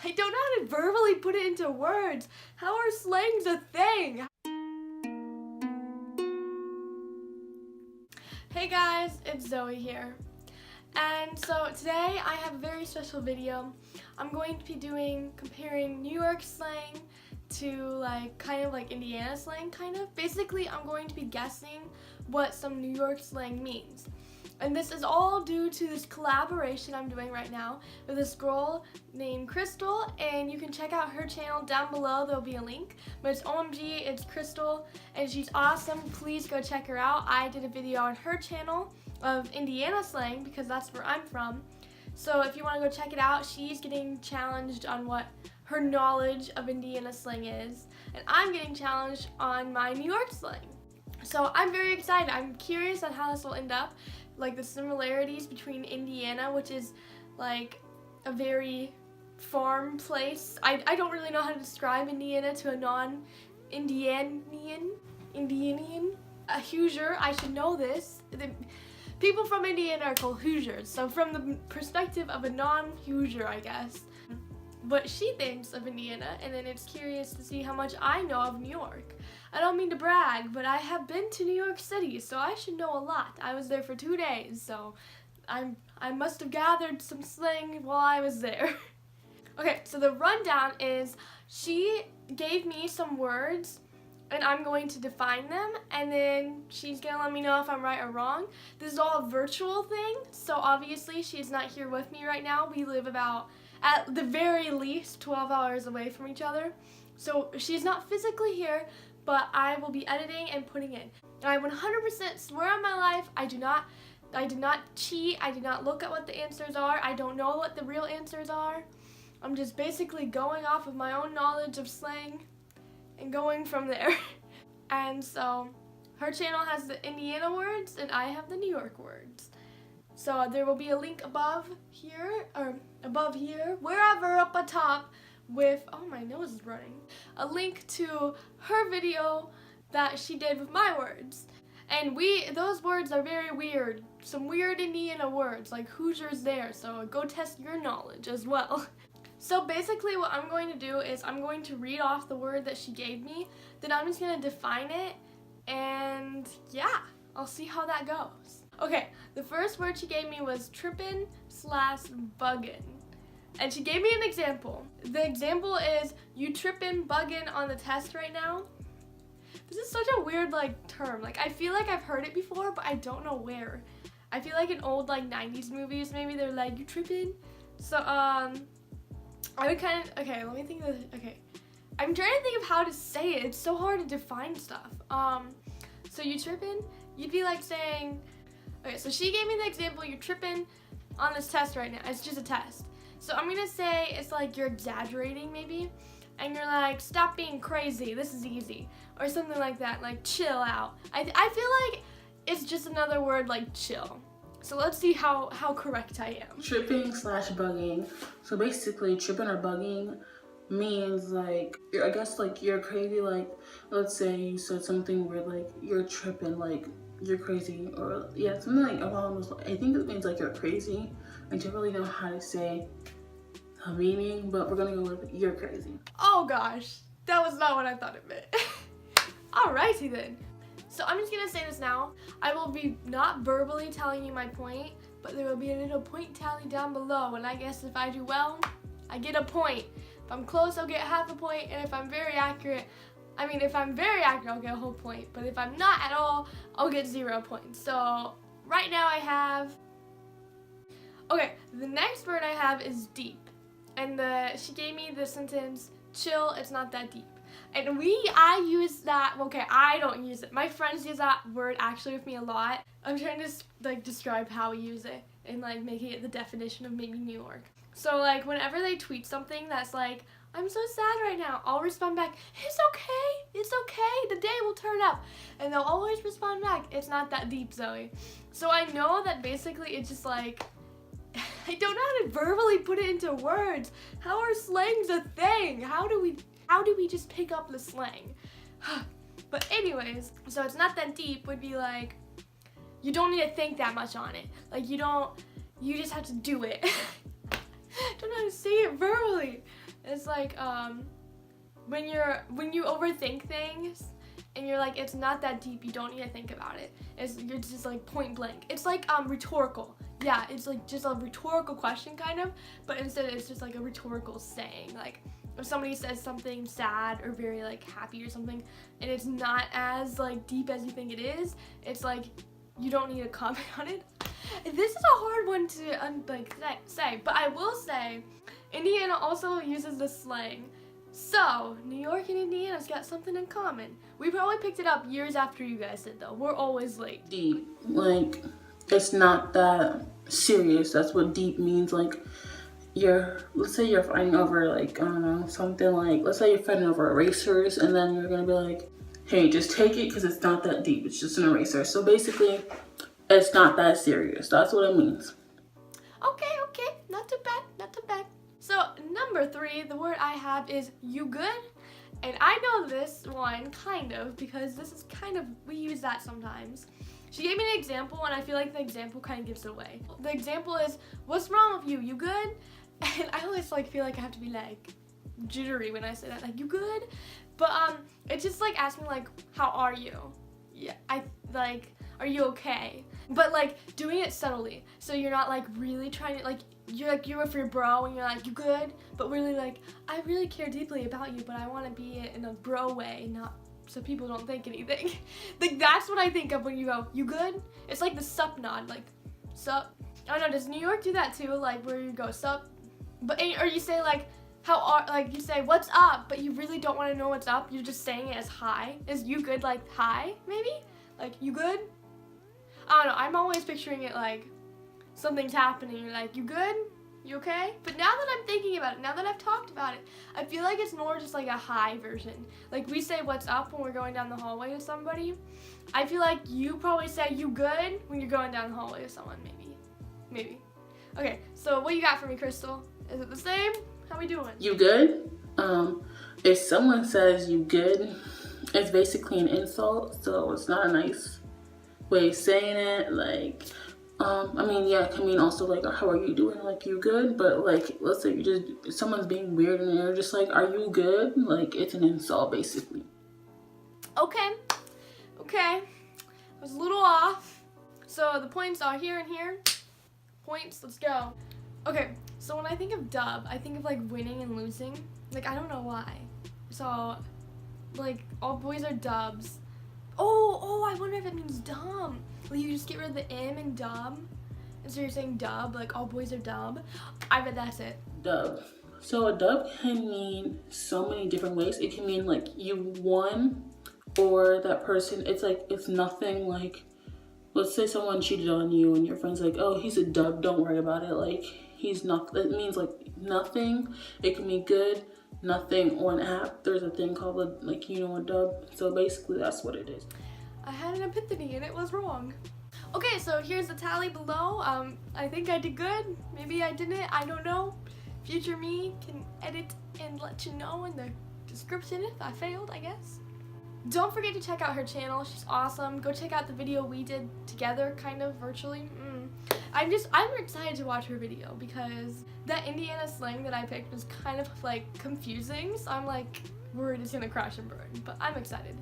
I don't know how to verbally put it into words. How are slangs a thing? Hey guys, it's Zoe here. And so today I have a very special video. I'm going to be comparing New York slang to kind of like Indiana slang kind of. Basically, I'm going to be guessing what some New York slang means. And this is all due to this collaboration I'm doing right now with this girl named Crystal, and you can check out her channel down below. There'll be a link, but it's OMG, it's Crystal, and she's awesome. Please go check her out. I did a video on her channel of Indiana slang because that's where I'm from. So if you want to go check it out, she's getting challenged on what her knowledge of Indiana slang is, and I'm getting challenged on my New York slang. So I'm very excited. I'm curious on how this will end up. Like the similarities between Indiana, which is like a very farm place. I don't really know how to describe Indiana to a non-Indianian. A Hoosier, I should know this. People from Indiana are called Hoosiers, so from the perspective of a non-Hoosier, I guess. What she thinks of Indiana, and then it's curious to see how much I know of New York. I don't mean to brag, but I have been to New York City, so I should know a lot. I was there for 2 days, so I must have gathered some slang while I was there. Okay, so the rundown is she gave me some words, and I'm going to define them, and then she's gonna let me know if I'm right or wrong. This is all a virtual thing, so obviously she's not here with me right now. We live about, at the very least, 12 hours away from each other. So she's not physically here, but I will be editing and putting in. And I 100% swear on my life, I did not cheat. I did not look at what the answers are. I don't know what the real answers are. I'm just basically going off of my own knowledge of slang and going from there. And so her channel has the Indiana words and I have the New York words. So there will be a link above here, or above here, wherever up atop with, oh my nose is running, a link to her video that she did with my words. And those words are very weird, some weird Indiana words, like Hoosiers there, so go test your knowledge as well. So basically what I'm going to do is I'm going to read off the word that she gave me, then I'm just going to define it, and yeah, I'll see how that goes. Okay, the first word she gave me was Trippin Buggin. And she gave me an example. The example is, you trippin' buggin' on the test right now. This is such a weird term. I feel like I've heard it before, but I don't know where. I feel like in old 90s movies, maybe they're like, you trippin'? So I would okay, let me think of this. Okay, I'm trying to think of how to say it. It's so hard to define stuff. So you trippin'? You'd be like saying, okay, so she gave me the example, you're trippin' on this test right now. It's just a test. So I'm gonna say it's like you're exaggerating maybe, and you're like, stop being crazy, this is easy, or something like that, like chill out. I feel like it's just another word like chill. So let's see how correct I am. Tripping / bugging. So basically tripping or bugging means I guess you're crazy, let's say you said something where you're tripping, you're crazy, or yeah, something along those lines. I think it means you're crazy. I don't really know how to say the meaning, but we're gonna go with you're crazy. Oh gosh, that was not what I thought it meant. Alrighty then. So I'm just gonna say this now. I will be not verbally telling you my point, but there will be a little point tally down below, and I guess if I do well, I get a point. If I'm close, I'll get half a point, and if I'm very accurate, I'll get a whole point, but if I'm not at all, I'll get 0 points. So right now I have, okay, the next word I have is deep. And she gave me the sentence, chill, it's not that deep. And I use that, okay, I don't use it. My friends use that word actually with me a lot. I'm trying to describe how we use it and making it the definition of maybe New York. So whenever they tweet something that's like, I'm so sad right now, I'll respond back, it's okay, the day will turn up. And they'll always respond back, it's not that deep, Zoe. So I know that basically it's just I don't know how to verbally put it into words. How are slangs a thing? How do we just pick up the slang? But anyways, so it's not that deep would be you don't need to think that much on it. You just have to do it. Don't know how to say it verbally. it's like when you overthink things and you're like, it's not that deep, you don't need to think about it. You're just like point blank. It's like rhetorical. Yeah, it's like just a rhetorical question kind of, but instead it's just like a rhetorical saying. Like if somebody says something sad or very like happy or something, and it's not as like deep as you think it is, it's like you don't need to comment on it. This is a hard one to say, but I will say Indiana also uses the slang. So, New York and Indiana's got something in common. We probably picked it up years after you guys did, though. We're always late. Deep, like, it's not that serious. That's what deep means. Like, let's say you're fighting over, like, I don't know, something like, let's say you're fighting over erasers, and then you're gonna be like, hey, just take it because it's not that deep. It's just an eraser. So basically, it's not that serious. That's what it means. Okay. Not too bad. So, number 3, the word I have is you good? And I know this one, kind of, because this is we use that sometimes. She gave me an example, and I feel like the example kind of gives it away. The example is, what's wrong with you? You good? And I always feel like I have to be jittery when I say that, you good? But it's just asking how are you? Yeah, are you okay? But doing it subtly, so you're not really trying to you're with your bro and you're you good? But really I really care deeply about you, but I want to be in a bro way, not so people don't think anything. That's what I think of when you go, you good? It's the sup nod, sup. I don't know, does New York do that too? Where you go, sup? But, or you say how are, you say what's up, but you really don't want to know what's up. You're just saying it as hi. Is you good hi, maybe? You good? I don't know, I'm always picturing it something's happening. You're you good? You okay? But now that I'm thinking about it, now that I've talked about it, I feel like it's more just a hi version. We say what's up when we're going down the hallway with somebody. I feel like you probably say you good when you're going down the hallway with someone, maybe. Okay, so what you got for me, Crystal? Is it the same? How we doing? You good? If someone says you good, it's basically an insult, so it's not a nice way of saying it. I mean, yeah, it can mean also how are you doing? You good? But let's say someone's being weird and you're just are you good? It's an insult basically. Okay. I was a little off. So the points are here and here. Points, let's go. Okay, so when I think of dub, I think of winning and losing. I don't know why. So all boys are dubs. Oh, I wonder if it means dumb. You just get rid of the M in dub. And so you're saying dub, all boys are dub. I bet that's it. Dub. So a dub can mean so many different ways. It can mean you won, or that person, it's nothing. Let's say someone cheated on you and your friend's oh, he's a dub, don't worry about it. He's not, it means nothing. It can mean good, nothing. On app, there's a thing called a dub. So basically that's what it is. I had an epiphany and it was wrong. Okay, so here's the tally below. I think I did good. Maybe I didn't, I don't know. Future me can edit and let you know in the description if I failed, I guess. Don't forget to check out her channel. She's awesome. Go check out the video we did together, kind of virtually. I'm excited to watch her video because that Indiana slang that I picked was kind of confusing. So I'm worried it's gonna crash and burn, but I'm excited.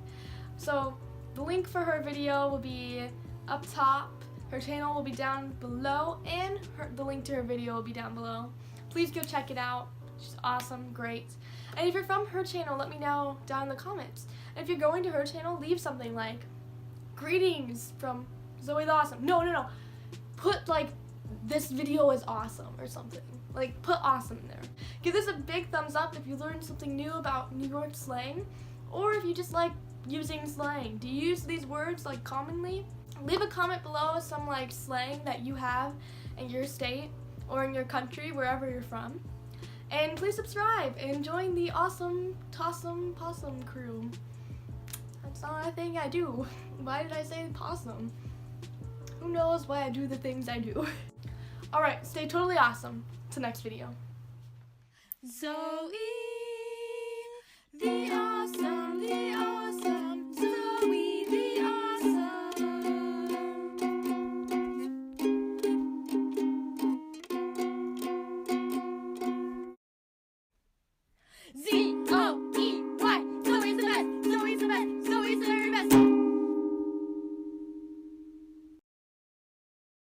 So the link for her video will be up top. Her channel will be down below, and the link to her video will be down below. Please go check it out. She's awesome, great. And if you're from her channel, let me know down in the comments. And if you're going to her channel, leave something greetings from Zoe the Awesome. No. Put this video is awesome or something. Put awesome in there. Give this a big thumbs up if you learned something new about New York slang, or if you just using slang. Do you use these words commonly? Leave a comment below with some slang that you have in your state or in your country, wherever you're from. And please subscribe and join the awesome Tossum Possum crew. That's not a thing I do. Why did I say possum? Who knows why I do the things I do. Alright, stay totally awesome. Till next video. Zoe, the